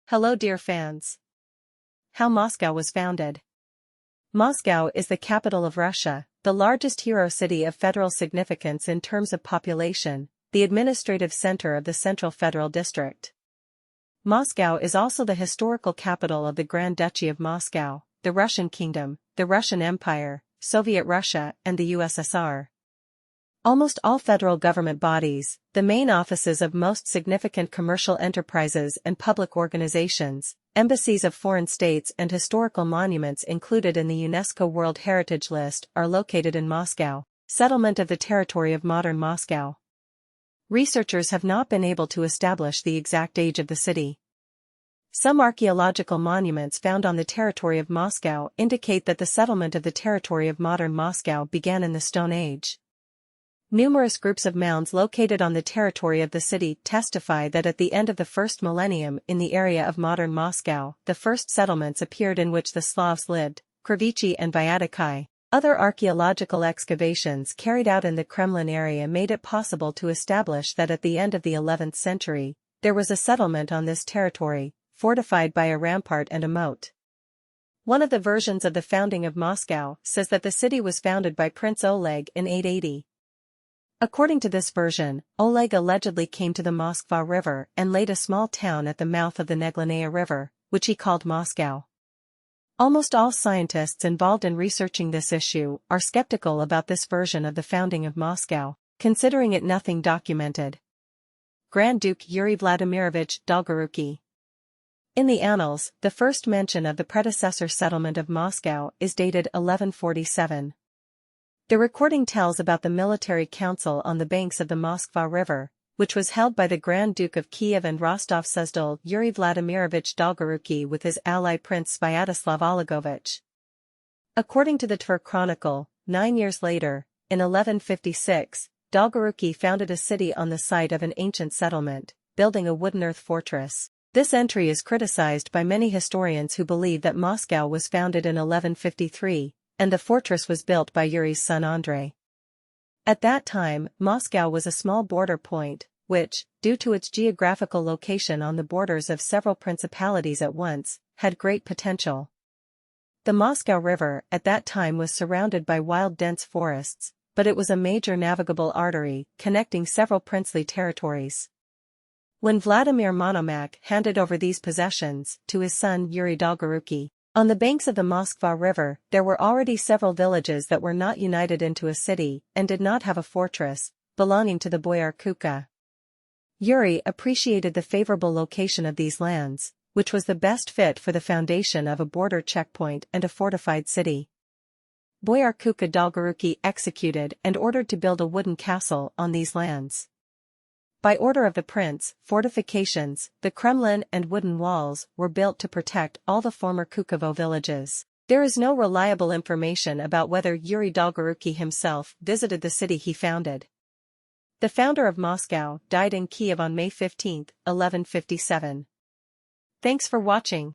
Hello dear fans. How Moscow was founded. Moscow is the capital of Russia, the largest hero city of federal significance in terms of population, the administrative center of the Central Federal District. Moscow is also the historical capital of the Grand Duchy of Moscow, the Russian Kingdom, the Russian Empire, Soviet Russia, and the USSR. Almost all federal government bodies, the main offices of most significant commercial enterprises and public organizations, embassies of foreign states and historical monuments included in the UNESCO World Heritage List are located in Moscow, settlement of the territory of modern Moscow. Researchers have not been able to establish the exact age of the city. Some archaeological monuments found on the territory of Moscow indicate that the settlement of the territory of modern Moscow began in the Stone Age. Numerous groups of mounds located on the territory of the city testify that at the end of the first millennium in the area of modern Moscow, the first settlements appeared in which the Slavs lived, Krivichi and Vyatakai. Other archaeological excavations carried out in the Kremlin area made it possible to establish that at the end of the 11th century, there was a settlement on this territory, fortified by a rampart and a moat. One of the versions of the founding of Moscow says that the city was founded by Prince Oleg in 880. According to this version, Oleg allegedly came to the Moskva River and laid a small town at the mouth of the Neglinaya River, which he called Moscow. Almost all scientists involved in researching this issue are skeptical about this version of the founding of Moscow, considering it nothing documented. Grand Duke Yuri Vladimirovich Dolgoruki. In the annals, the first mention of the predecessor settlement of Moscow is dated 1147. The recording tells about the military council on the banks of the Moskva River, which was held by the Grand Duke of Kiev and Rostov-Suzdal Yuri Vladimirovich Dolgoruki with his ally Prince Sviatoslav Olegovich. According to the Tver Chronicle, 9 years later, in 1156, Dolgoruki founded a city on the site of an ancient settlement, building a wooden earth fortress. This entry is criticized by many historians who believe that Moscow was founded in 1153, and the fortress was built by Yuri's son Andrei. At that time, Moscow was a small border point, which, due to its geographical location on the borders of several principalities at once, had great potential. The Moscow River at that time was surrounded by wild dense forests, but it was a major navigable artery connecting several princely territories. When Vladimir Monomakh handed over these possessions to his son Yuri Dolgoruki, on the banks of the Moskva River, there were already several villages that were not united into a city and did not have a fortress, belonging to the Boyar Kuka. Yuri appreciated the favorable location of these lands, which was the best fit for the foundation of a border checkpoint and a fortified city. Boyar Kuka Dolgoruki executed and ordered to build a wooden castle on these lands. By order of the prince, fortifications, the Kremlin and wooden walls were built to protect all the former Kukovo villages. There is no reliable information about whether Yuri Dolgoruki himself visited the city he founded. The founder of Moscow died in Kiev on May 15, 1157. Thanks for watching.